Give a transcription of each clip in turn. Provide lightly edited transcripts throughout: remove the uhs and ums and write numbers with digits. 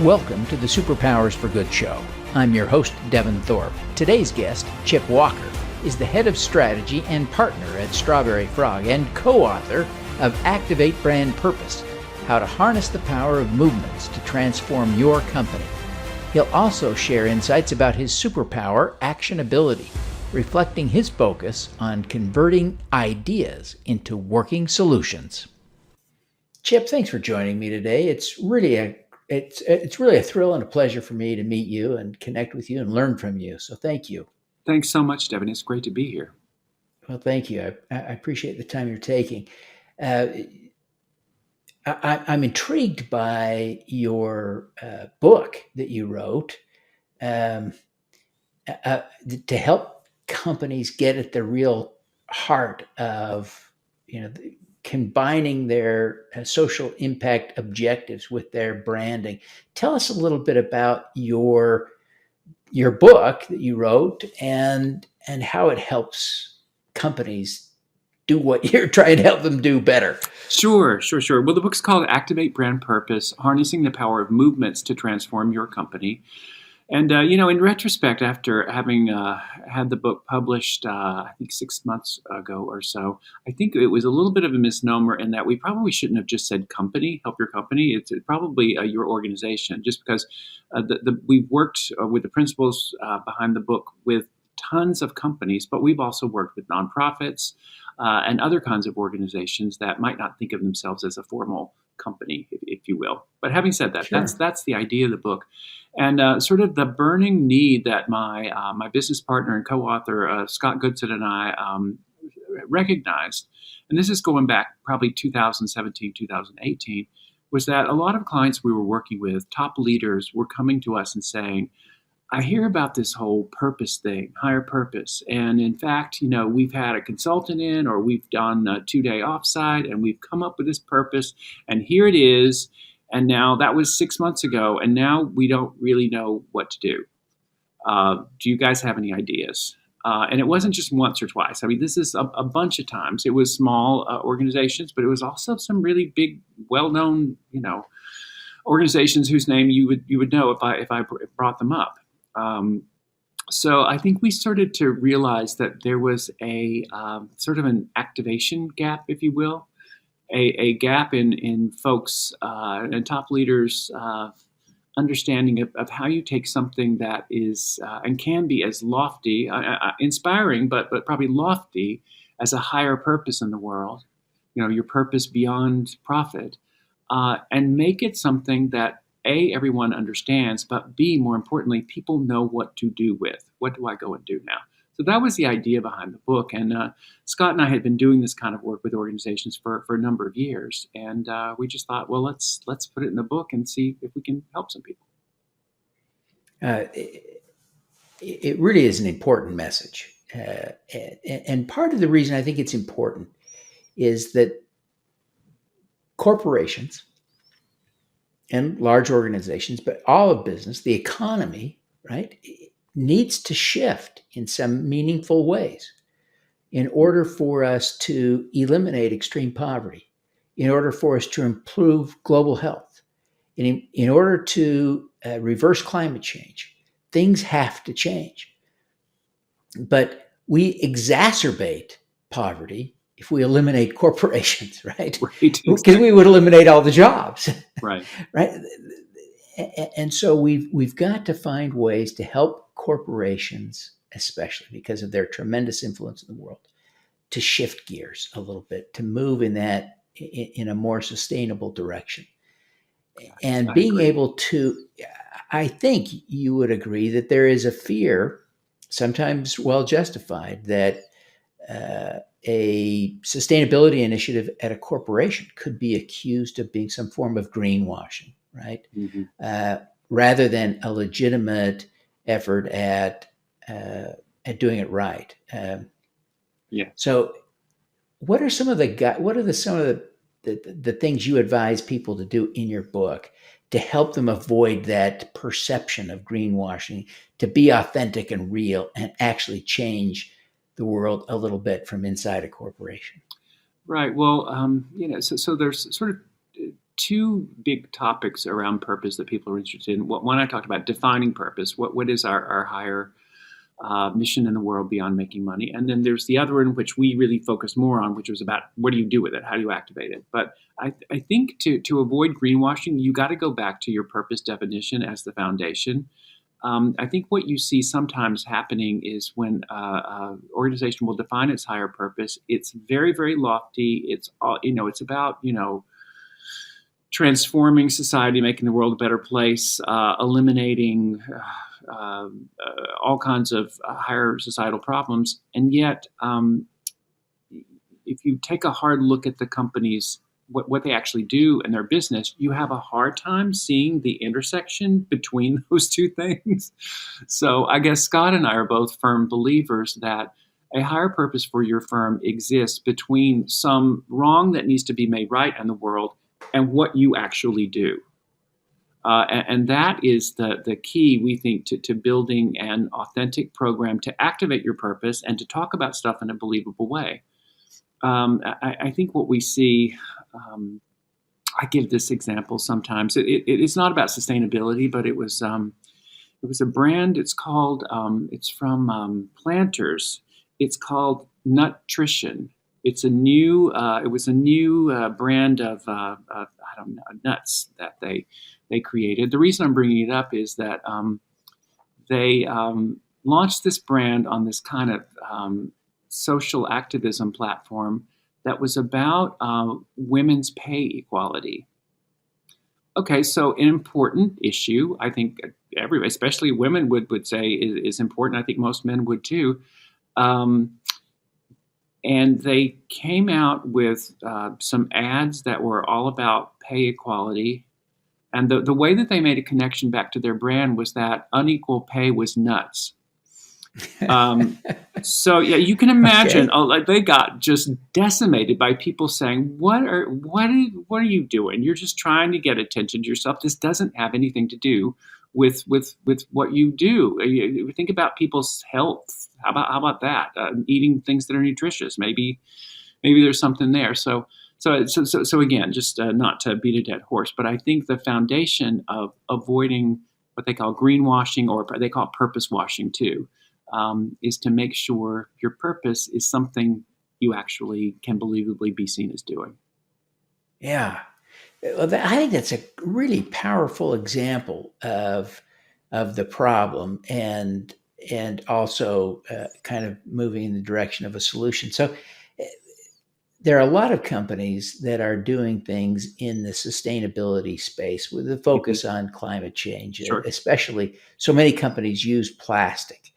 Welcome to the Superpowers for Good show. I'm your host, Devin Thorpe. Today's guest, Chip Walker, is the head of strategy and partner at StrawberryFrog and co-author of Activate Brand Purpose, How to Harness the Power of Movements to Transform Your Company. He'll also share insights about his superpower, actionability, reflecting his focus on converting ideas into working solutions. Chip, thanks for joining me today. It's really a thrill and a pleasure for me to meet you and connect with you and learn from you. So thank you. Thanks so much, Devin. It's great to be here. Well, thank you. I appreciate the time you're taking. I'm intrigued by your book that you wrote to help companies get at the real heart of, combining their social impact objectives with their branding. Tell us a little bit about your book that you wrote and how it helps companies do what you're trying to help them do better. Sure. Well, the book's called Activate Brand Purpose, Harnessing the Power of Movements to Transform Your Company. And, in retrospect, after having had the book published, I think 6 months ago or so, I think it was a little bit of a misnomer in that we probably shouldn't have just said company, help your company. It's probably your organization, just because we've worked with the principles behind the book with tons of companies, but we've also worked with nonprofits and other kinds of organizations that might not think of themselves as a formal company, if you will. But having said that, Sure. that's the idea of the book. And sort of the burning need that my business partner and co-author Scott Goodson and I recognized, and this is going back probably 2017, 2018, was that a lot of clients we were working with, top leaders, were coming to us and saying, I hear about this whole purpose thing, higher purpose. And in fact, we've had a consultant in, or we've done a 2-day offsite, and we've come up with this purpose, and here it is. And now that was 6 months ago, and now we don't really know what to do. Do you guys have any ideas? And it wasn't just once or twice. I mean, this is a bunch of times. It was small organizations, but it was also some really big, well-known, organizations whose name you would know if I brought them up. So I think we started to realize that there was a sort of an activation gap, if you will, a gap in folks and top leaders' understanding of how you take something that is and can be as lofty, inspiring, but probably lofty as a higher purpose in the world, your purpose beyond profit, and make it something that A, everyone understands, but B, more importantly, people know what to do with. What do I go and do now? So that was the idea behind the book. And Scott and I had been doing this kind of work with organizations for a number of years. And we just thought, well, let's put it in the book and see if we can help some people. It really is an important message. And part of the reason I think it's important is that corporations and large organizations, but all of business, the economy, right, needs to shift in some meaningful ways in order for us to eliminate extreme poverty, in order for us to improve global health, in order to reverse climate change. Things have to change. But we exacerbate poverty if we eliminate corporations, right? Because we would eliminate all the jobs. Right. Right. And so we've got to find ways to help corporations, especially because of their tremendous influence in the world, to shift gears a little bit, to move in a more sustainable direction. And being able to, I think you would agree that there is a fear, sometimes well justified, that a sustainability initiative at a corporation could be accused of being some form of greenwashing, right? Mm-hmm. Rather than a legitimate effort at doing it right. Yeah. So, what are some of the things you advise people to do in your book to help them avoid that perception of greenwashing, to be authentic and real, and actually change the world a little bit from inside a corporation? Right. Well, so there's sort of two big topics around purpose that people are interested in. One, I talked about defining purpose. What is our higher mission in the world beyond making money? And then there's the other one, which we really focus more on, which was about what do you do with it? How do you activate it? But I think to avoid greenwashing, you got to go back to your purpose definition as the foundation. I think what you see sometimes happening is when an organization will define its higher purpose, it's very, very lofty. It's all, it's about, transforming society, making the world a better place, eliminating all kinds of higher societal problems. And yet, if you take a hard look at the companies, what they actually do in their business, you have a hard time seeing the intersection between those two things. So I guess Scott and I are both firm believers that a higher purpose for your firm exists between some wrong that needs to be made right in the world and what you actually do. And that is the key, we think, to building an authentic program to activate your purpose and to talk about stuff in a believable way. I think what we see, I give this example sometimes. It's not about sustainability, but it was a brand. It's called, it's from Planters. It's called Nutrition. It was a new brand of I don't know, nuts that they created. The reason I'm bringing it up is that they launched this brand on this kind of social activism platform that was about women's pay equality. Okay, so an important issue, I think everybody, especially women, would say is important. I think most men would too. And they came out with some ads that were all about pay equality. And the way that they made a connection back to their brand was that unequal pay was nuts. So yeah, you can imagine, like they got just decimated by people saying, "What are you doing? You're just trying to get attention to yourself. This doesn't have anything to do with what you do. You think about people's health. How about that? Eating things that are nutritious. Maybe there's something there." So again, just not to beat a dead horse, but I think the foundation of avoiding what they call greenwashing, or they call it purpose washing too, is to make sure your purpose is something you actually can believably be seen as doing. Yeah. Well, I think that's a really powerful example of the problem and also kind of moving in the direction of a solution. So there are a lot of companies that are doing things in the sustainability space with a focus on climate change. Sure. Especially, so many companies use plastic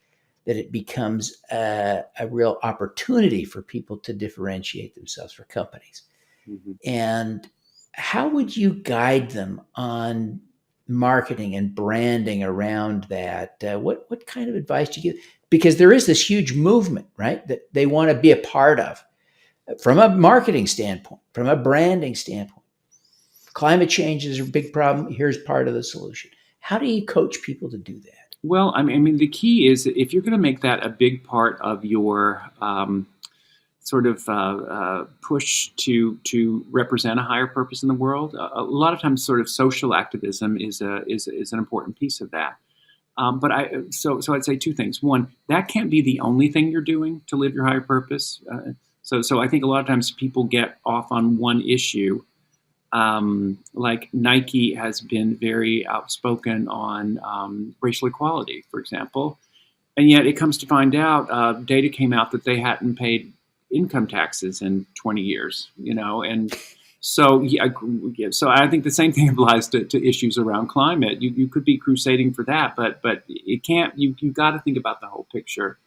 that it becomes a real opportunity for people to differentiate themselves for companies. Mm-hmm. And how would you guide them on marketing and branding around that? What kind of advice do you give? Because there is this huge movement, right, that they want to be a part of from a marketing standpoint, from a branding standpoint. Climate change is a big problem. Here's part of the solution. How do you coach people to do that? Well, I mean, the key is if you're going to make that a big part of your push to represent a higher purpose in the world, a lot of times sort of social activism is an important piece of that. So I'd say two things. One, that can't be the only thing you're doing to live your higher purpose. So I think a lot of times people get off on one issue. Like Nike has been very outspoken on racial equality, for example, and yet it comes to find out data came out that they hadn't paid income taxes in 20 years, and so so I think the same thing applies to issues around climate. You could be crusading for that, but it can't. You got to think about the whole picture.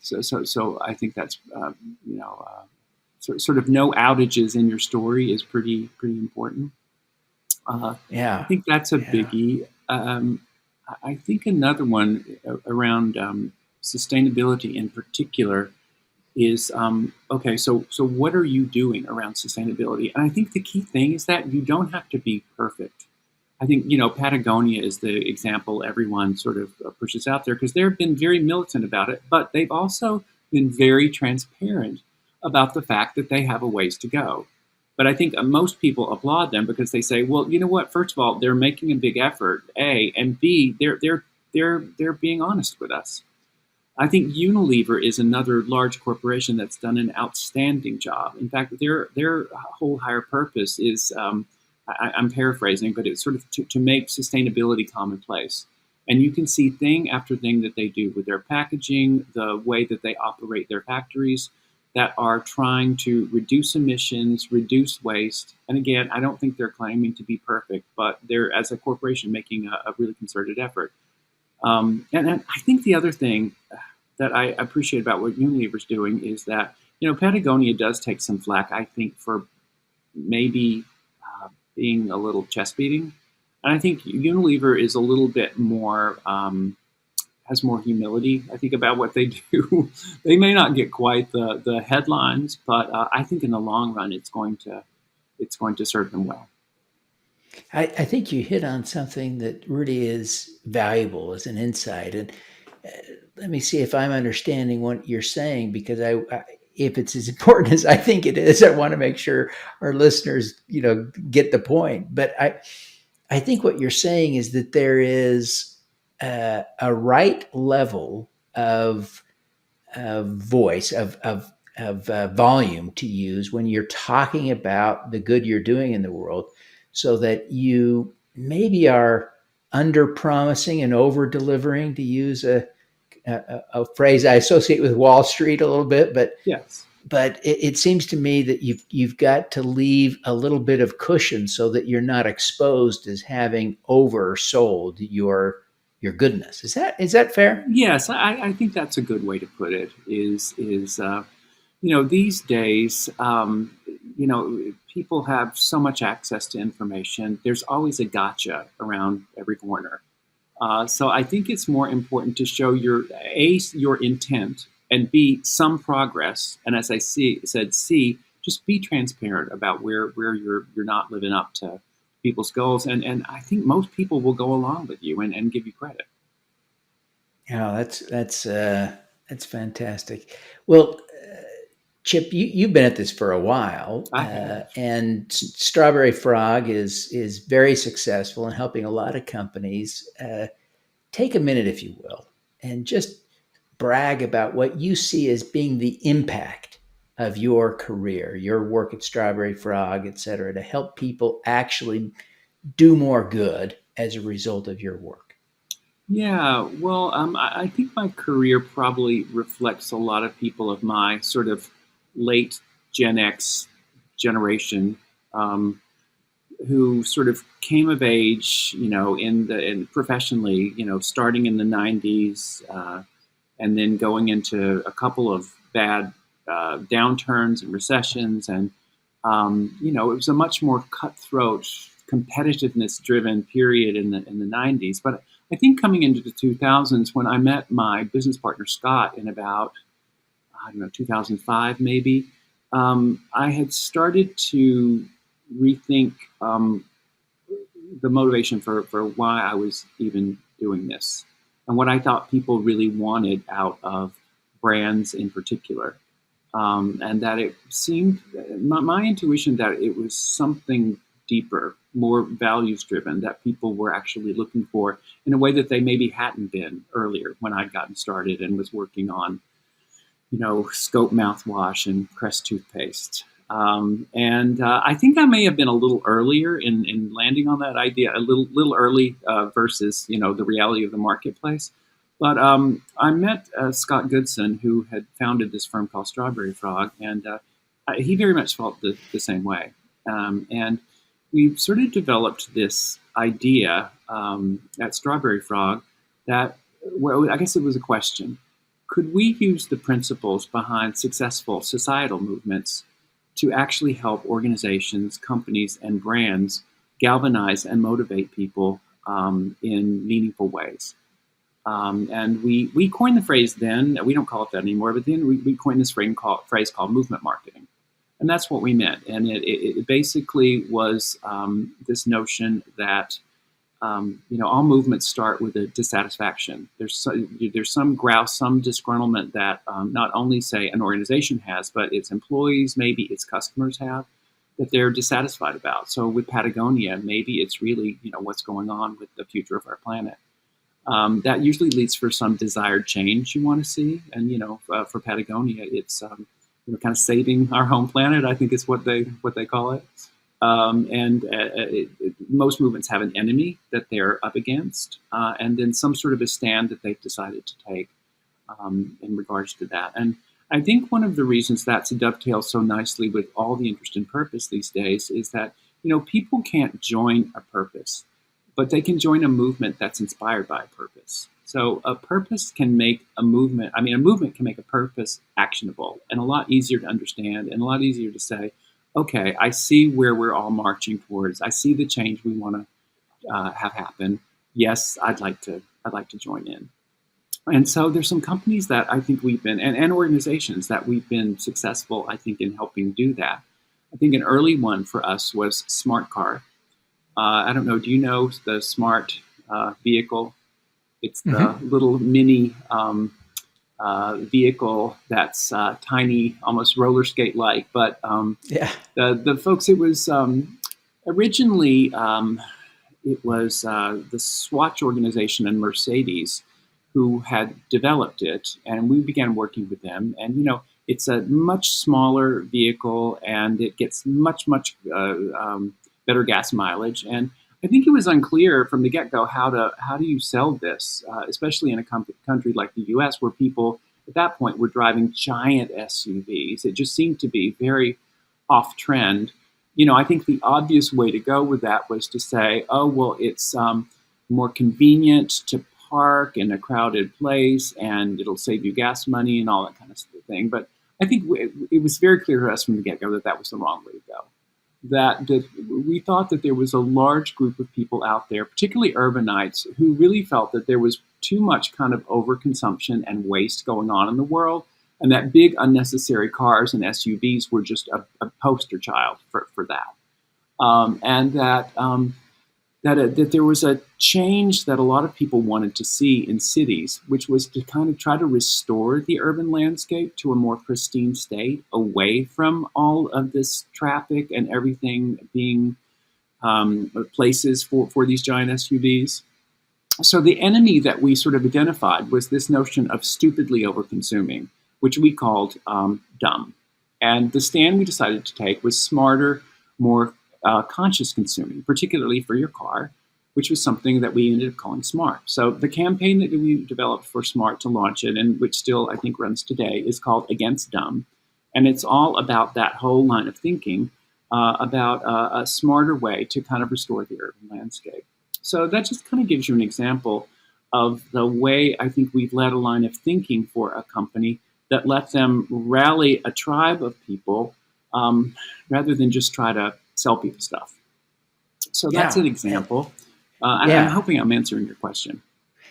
So I think that's sort of no outages in your story is pretty important. I think that's a biggie. I think another one around sustainability in particular is okay. So what are you doing around sustainability? And I think the key thing is that you don't have to be perfect. I think Patagonia is the example everyone sort of pushes out there because they've been very militant about it, but they've also been very transparent about the fact that they have a ways to go. But I think most people applaud them because they say, well, you know what? First of all, they're making a big effort, A, and B, they're being honest with us. I think Unilever is another large corporation that's done an outstanding job. In fact, their whole higher purpose is, I'm paraphrasing, but it's sort of to make sustainability commonplace. And you can see thing after thing that they do with their packaging, the way that they operate their factories, that are trying to reduce emissions, reduce waste. And again, I don't think they're claiming to be perfect, but they're, as a corporation, making a really concerted effort. And I think the other thing that I appreciate about what Unilever's doing is that, Patagonia does take some flack, I think, for maybe being a little chest beating. And I think Unilever is a little bit more, has more humility, I think, about what they do. They may not get quite the headlines, but I think in the long run, it's going to serve them well. I think you hit on something that really is valuable as an insight. And let me see if I'm understanding what you're saying, because if it's as important as I think it is, I want to make sure our listeners, get the point. But I think what you're saying is that there is a right level of voice, of volume to use when you're talking about the good you're doing in the world, so that you maybe are under promising and over delivering, to use a phrase I associate with Wall Street a little bit, but yes. But it seems to me that you've got to leave a little bit of cushion so that you're not exposed as having oversold your goodness. Is that fair? Yes, I think that's a good way to put it. These days, people have so much access to information. There's always a gotcha around every corner. So I think it's more important to show your intent, and B, some progress. And as I said, C, just be transparent about where you're not living up to people's goals. And I think most people will go along with you and give you credit. Oh, that's fantastic. Well, Chip, you've been at this for a while, and Strawberry Frog is very successful in helping a lot of companies. Take a minute, if you will, and just brag about what you see as being the impact of your career, your work at Strawberry Frog, et cetera, to help people actually do more good as a result of your work. Yeah, well, I think my career probably reflects a lot of people of my sort of late Gen X generation, who sort of came of age, in professionally, starting in the 90s, and then going into a couple of bad downturns and recessions. And, it was a much more cutthroat, competitiveness-driven period in the 90s. But I think coming into the 2000s, when I met my business partner, Scott, in about, 2005 maybe, I had started to rethink the motivation for why I was even doing this, and what I thought people really wanted out of brands in particular. And that it seemed, my intuition, that it was something deeper, more values driven, that people were actually looking for in a way that they maybe hadn't been earlier when I'd gotten started and was working on, Scope mouthwash and Crest toothpaste. And I think I may have been a little earlier in landing on that idea, a little early versus, the reality of the marketplace. But I met Scott Goodson, who had founded this firm called Strawberry Frog, and he very much felt the same way. And we sort of developed this idea at Strawberry Frog that, well, I guess it was a question. Could we use the principles behind successful societal movements to actually help organizations, companies, and brands galvanize and motivate people in meaningful ways? And we coined the phrase then. We don't call it that anymore, but then we coined this phrase called movement marketing. And that's what we meant. And it basically was this notion that all movements start with a dissatisfaction. There's some grouse, some disgruntlement that not only, say, an organization has, but its employees, maybe its customers have. that they're dissatisfied about. So with Patagonia, maybe it's really, what's going on with the future of our planet. That usually leads for some desired change you want to see. And, for Patagonia, it's, kind of saving our home planet, I think is what they call it. Most movements have an enemy that they're up against, and then some sort of a stand that they've decided to take in regards to that. And I think one of the reasons that's dovetails so nicely with all the interest in purpose these days is that, people can't join a purpose, but they can join a movement that's inspired by a purpose. So a purpose can make a movement can make a purpose actionable and a lot easier to understand and a lot easier to say, okay, I see where we're all marching towards. I see the change we want to have happen. Yes, I'd like to join in. And so there's some companies that I think we've been, and organizations that we've been successful, I think, in helping do that. I think an early one for us was Smart Car. I don't know, do you know the Smart vehicle? It's the little mini vehicle that's tiny, almost roller skate like. But the folks, it was originally it was the Swatch organization and Mercedes who had developed it, and we began working with them. And it's a much smaller vehicle, and it gets much better gas mileage. And I think it was unclear from the get-go how do you sell this, especially in a country like the U.S. where people at that point were driving giant SUVs. It just seemed to be very off-trend. I think the obvious way to go with that was to say, oh, well, it's more convenient to park in a crowded place, and it'll save you gas money and all that kind of thing. But I think it was very clear to us from the get-go that was the wrong way to go. That we thought that there was a large group of people out there, particularly urbanites, who really felt that there was too much kind of overconsumption and waste going on in the world, and that big unnecessary cars and SUVs were just a poster child for that. And that there was a change that a lot of people wanted to see in cities, which was to kind of try to restore the urban landscape to a more pristine state, away from all of this traffic and everything being places for these giant SUVs. So the enemy that we sort of identified was this notion of stupidly overconsuming, which we called dumb. And the stand we decided to take was smarter, more conscious consuming, particularly for your car, which was something that we ended up calling Smart. So the campaign that we developed for Smart to launch it, and which still I think runs today, is called Against Dumb. And it's all about that whole line of thinking about a smarter way to kind of restore the urban landscape. So that just kind of gives you an example of the way I think we've led a line of thinking for a company that let them rally a tribe of people rather than just try to sell people stuff. So that's an example. And I'm hoping I'm answering your question.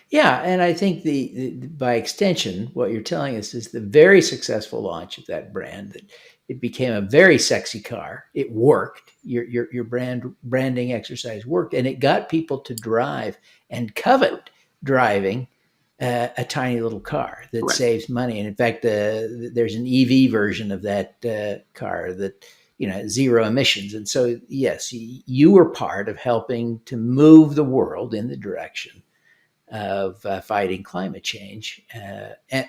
Yeah, and I think the by extension, what you're telling us is the very successful launch of that brand, that it became a very sexy car. It worked. Your branding exercise worked, and it got people to drive and covet driving a tiny little car that saves money. And in fact, there's an EV version of that car that zero emissions. And so, yes, you were part of helping to move the world in the direction of fighting climate change,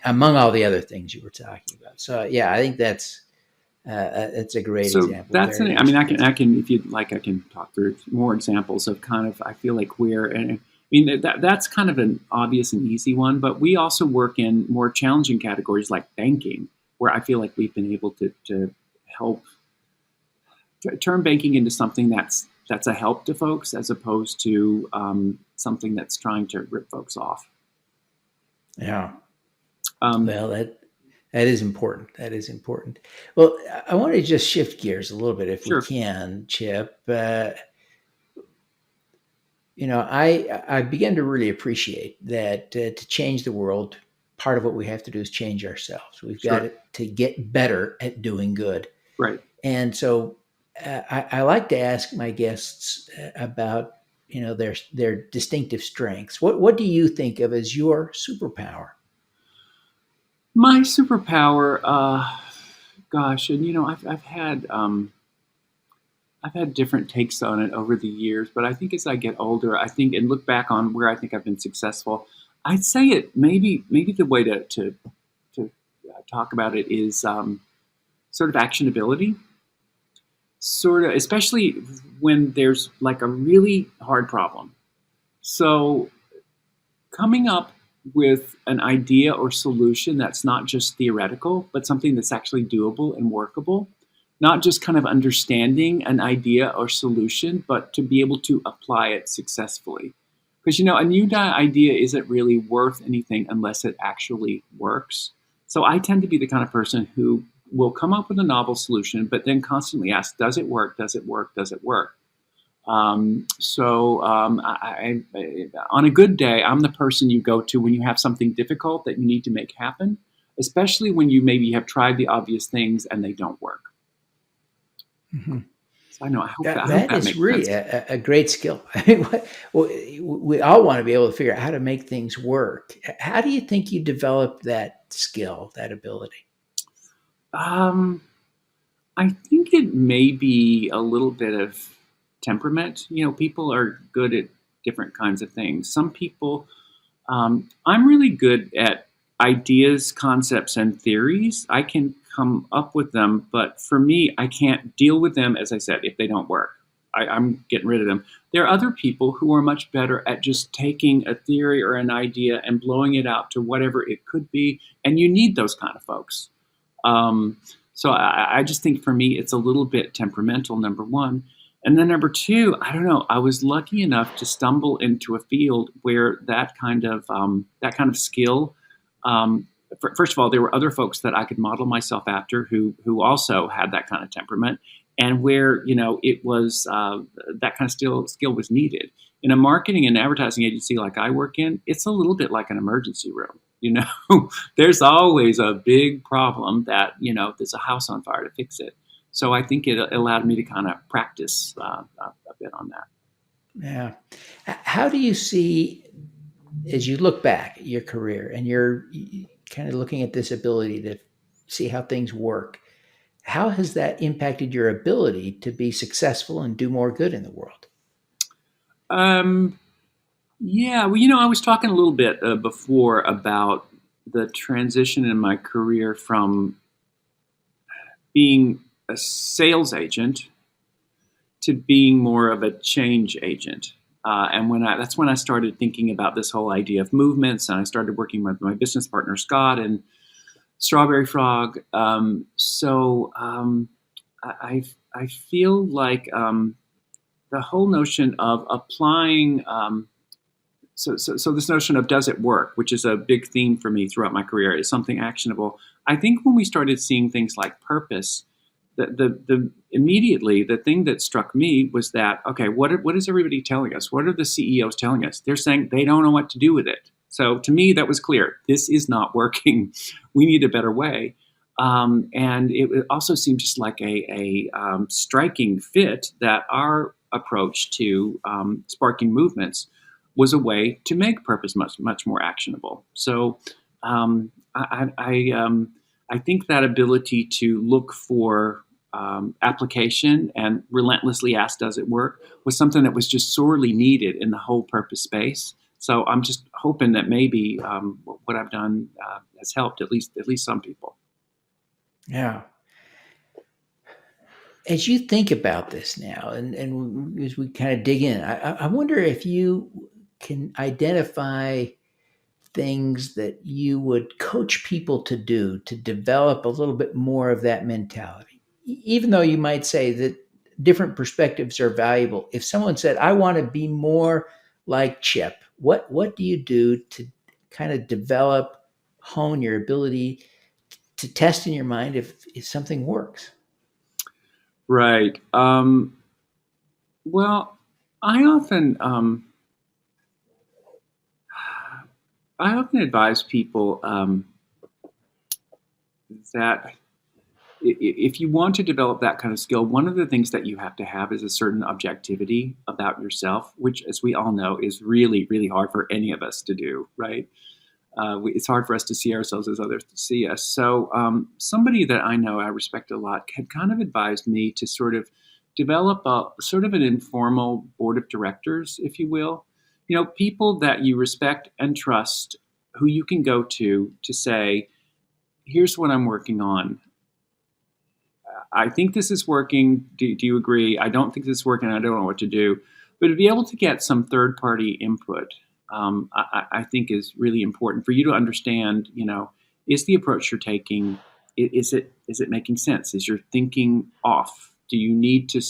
among all the other things you were talking about. So, yeah, I think that's a great example. That's I can, if you'd like, I can talk through more examples of kind of, I feel like that's kind of an obvious and easy one, but we also work in more challenging categories like banking, where I feel like we've been able to help turn banking into something that's a help to folks, as opposed to something that's trying to rip folks off. Yeah. Well, that is important. That is important. Well, I want to just shift gears a little bit, if we can, Chip. I began to really appreciate that to change the world, part of what we have to do is change ourselves. We've got to get better at doing good. Right. And so I like to ask my guests about their distinctive strengths. What do you think of as your superpower? My superpower, gosh, and I've had I've had different takes on it over the years, but I think as I get older, I think and look back on where I think I've been successful, I'd say it maybe the way to talk about it is sort of actionability, sort of especially when there's like a really hard problem. So coming up with an idea or solution that's not just theoretical, but something that's actually doable and workable, not just kind of understanding an idea or solution, but to be able to apply it successfully. Because, a new idea isn't really worth anything unless it actually works. So I tend to be the kind of person who will come up with a novel solution, but then constantly ask, does it work? Does it work? Does it work? On a good day, I'm the person you go to when you have something difficult that you need to make happen, especially when you maybe have tried the obvious things and they don't work. Mm-hmm. So I hope That that is makes really sense. a great skill. I mean, we all want to be able to figure out how to make things work. How do you think you develop that skill, that ability? I think it may be a little bit of temperament. People are good at different kinds of things. Some people, I'm really good at ideas, concepts, and theories. I can come up with them, but for me, I can't deal with them, as I said, if they don't work. I'm getting rid of them. There are other people who are much better at just taking a theory or an idea and blowing it out to whatever it could be, and you need those kind of folks. So I just think for me, it's a little bit temperamental, number one. And then number two, I don't know, I was lucky enough to stumble into a field where that kind of skill, first of all, there were other folks that I could model myself after who also had that kind of temperament, and where it was that kind of skill was needed. In a marketing and advertising agency like I work in, it's a little bit like an emergency room. There's always a big problem that there's a house on fire to fix it. So I think it allowed me to kind of practice a bit on that. Yeah. How do you see, as you look back at your career and you're kind of looking at this ability to see how things work, how has that impacted your ability to be successful and do more good in the world? Yeah, well, I was talking a little bit before about the transition in my career from being a sales agent to being more of a change agent. And that's when I started thinking about this whole idea of movements, and I started working with my business partner Scott and StrawberryFrog. I feel like the whole notion of applying. So this notion of does it work, which is a big theme for me throughout my career, is something actionable. I think when we started seeing things like purpose, the immediately the thing that struck me was that, okay, what is everybody telling us? What are the CEOs telling us? They're saying they don't know what to do with it. So to me, that was clear. This is not working. We need a better way. And it also seemed just like a striking fit that our approach to sparking movements was a way to make purpose much more actionable. So I think that ability to look for application and relentlessly ask, does it work, was something that was just sorely needed in the whole purpose space. So I'm just hoping that maybe what I've done has helped at least some people. Yeah. As you think about this now, and as we kind of dig in, I wonder if you can identify things that you would coach people to do to develop a little bit more of that mentality. Even though you might say that different perspectives are valuable, if someone said, I want to be more like Chip, what do you do to kind of develop, hone your ability to test in your mind if something works? Right. Well, I often advise people that if you want to develop that kind of skill, one of the things that you have to have is a certain objectivity about yourself, which, as we all know, is really, really hard for any of us to do, right? It's hard for us to see ourselves as others to see us. So somebody that I know I respect a lot had kind of advised me to sort of develop a sort of an informal board of directors, if you will. People that you respect and trust, who you can go to say, here's what I'm working on. I think this is working. Do you agree? I don't think this is working. I don't know what to do. But to be able to get some third-party input, I think is really important for you to understand, is the approach you're taking, is it making sense? Is your thinking off? Do you need to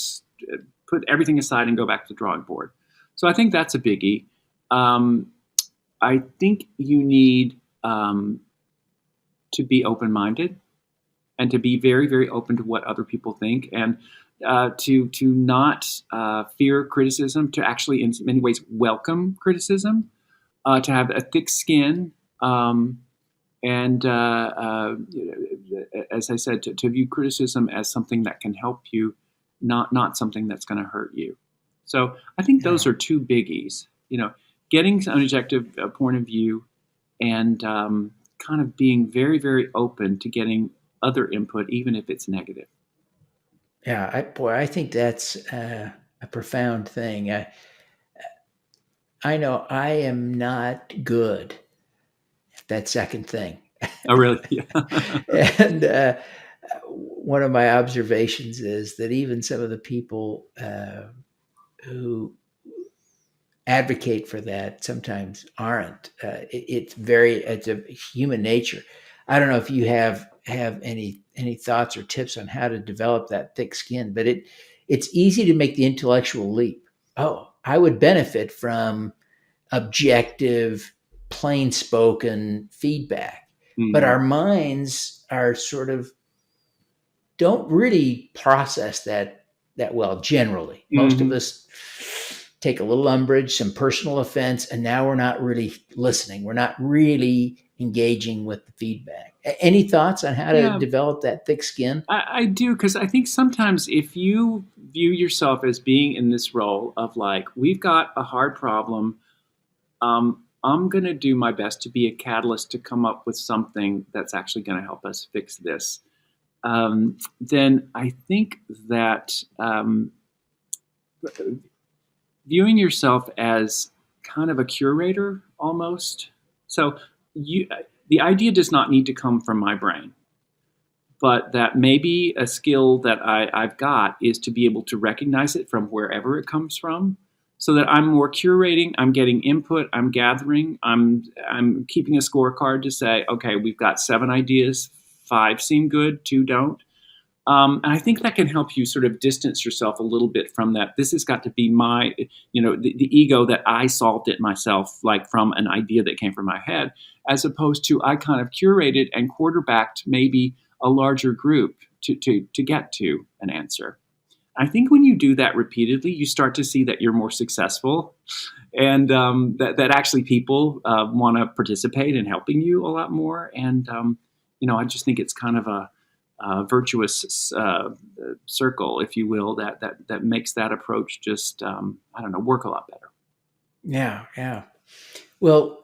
put everything aside and go back to the drawing board? So I think that's a biggie. I think you need to be open-minded and to be very, very open to what other people think, and to not fear criticism, to actually in many ways welcome criticism, to have a thick skin, and as I said, to view criticism as something that can help you, not something that's going to hurt you. So I think those are two biggies, getting an objective point of view, and kind of being very, very open to getting other input, even if it's negative. Yeah, I think that's a profound thing. I know I am not good at that second thing. Oh, really? Yeah. And one of my observations is that even some of the people who advocate for that sometimes aren't. It's a human nature. I don't know if you have any thoughts or tips on how to develop that thick skin, but it's easy to make the intellectual leap. Oh, I would benefit from objective, plain spoken feedback. Mm-hmm. But our minds are sort of don't really process that well generally. Most of us take a little umbrage, some personal offense, and now we're not really listening. We're not really engaging with the feedback. Any thoughts on how to develop that thick skin? I do, because I think sometimes if you view yourself as being in this role of like, we've got a hard problem, I'm going to do my best to be a catalyst to come up with something that's actually going to help us fix this. Then I think that viewing yourself as kind of a curator almost. So the idea does not need to come from my brain, but that maybe a skill that I've got is to be able to recognize it from wherever it comes from, so that I'm more curating, I'm getting input, I'm gathering, I'm keeping a scorecard to say, okay, we've got 7 ideas, 5 seem good, 2 don't. And I think that can help you sort of distance yourself a little bit from that. This has got to be my, the ego that I solved it myself, like from an idea that came from my head, as opposed to I kind of curated and quarterbacked maybe a larger group to get to an answer. I think when you do that repeatedly, you start to see that you're more successful, and that actually people want to participate in helping you a lot more. And, I just think it's kind of a virtuous circle, if you will, that makes that approach just, work a lot better. Yeah. Well,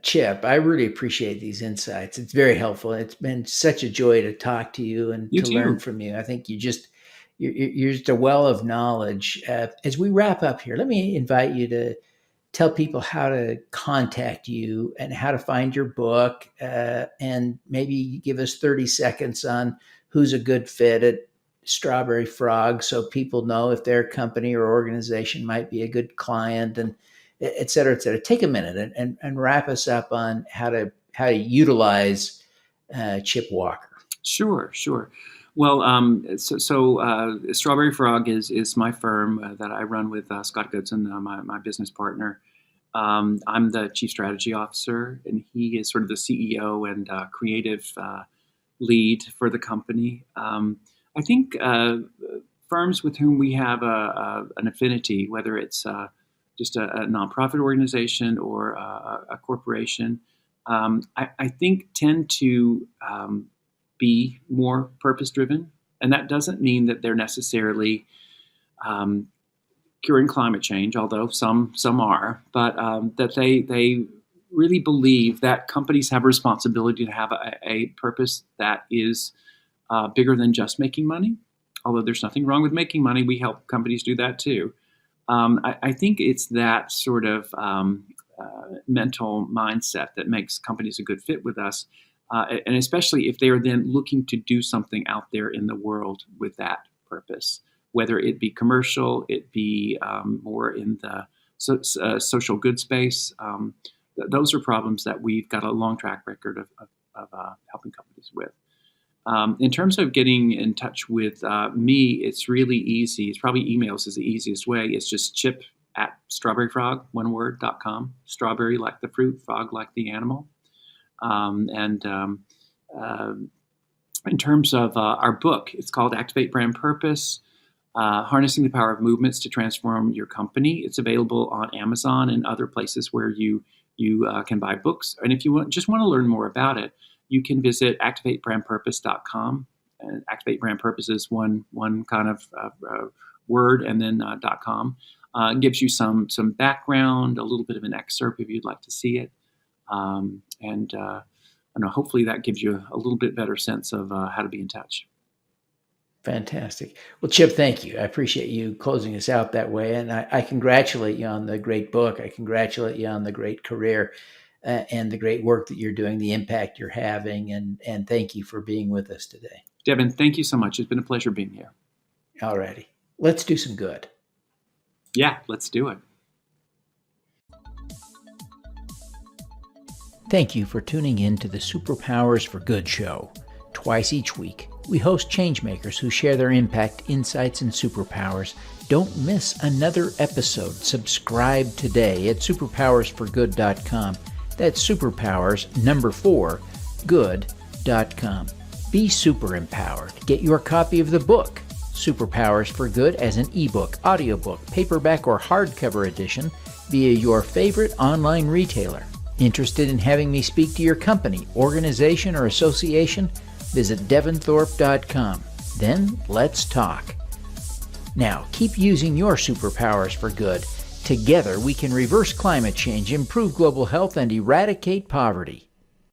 Chip, I really appreciate these insights. It's very helpful. It's been such a joy to talk to you and to learn from you. I think you're just a well of knowledge. As we wrap up here, let me invite you to tell people how to contact you and how to find your book, and maybe give us 30 seconds on who's a good fit at StrawberryFrog, so people know if their company or organization might be a good client, and et cetera, et cetera. Take a minute and wrap us up on how to utilize Chip Walker. Sure. Well, so StrawberryFrog is my firm that I run with Scott Goodson, my business partner. I'm the chief strategy officer, and he is sort of the CEO and creative lead for the company. I think firms with whom we have an affinity, whether it's just a nonprofit organization or a corporation, I think tend to be more purpose-driven. And that doesn't mean that they're necessarily curing climate change, although some are, but that they really believe that companies have a responsibility to have a purpose that is bigger than just making money. although there's nothing wrong with making money. We help companies do that too. I think it's that sort of mental mindset that makes companies a good fit with us. And especially if they are then looking to do something out there in the world with that purpose, whether it be commercial, it be more in the social good space. Those are problems that we've got a long track record of helping companies with. In terms of getting in touch with me, it's really easy. It's probably emails is the easiest way. It's just chip@StrawberryFrog, one word.com. Strawberry like the fruit, frog like the animal. In terms of our book, it's called Activate Brand Purpose, Harnessing the Power of Movements to Transform Your Company. It's available on Amazon and other places where you can buy books. And if you just want to learn more about it, you can visit activatebrandpurpose.com. And Activate Brand Purpose is one kind of word, and then .com. It gives you some background, a little bit of an excerpt if you'd like to see it. I don't know, hopefully that gives you a little bit better sense of how to be in touch. Fantastic. Well, Chip, thank you. I appreciate you closing us out that way. And I congratulate you on the great book. I congratulate you on the great career and the great work that you're doing, the impact you're having. And thank you for being with us today. Devin, thank you so much. It's been a pleasure being here. All righty. Let's do some good. Yeah, let's do it. Thank you for tuning in to the Superpowers for Good show. Twice each week, we host changemakers who share their impact, insights, and superpowers. Don't miss another episode. Subscribe today at superpowersforgood.com. That's superpowers, 4, good.com. Be super empowered. Get your copy of the book, Superpowers for Good, as an ebook, audiobook, paperback, or hardcover edition via your favorite online retailer. Interested in having me speak to your company, organization, or association? Visit devinthorpe.com. Then let's talk. Now, keep using your superpowers for good. Together, we can reverse climate change, improve global health, and eradicate poverty.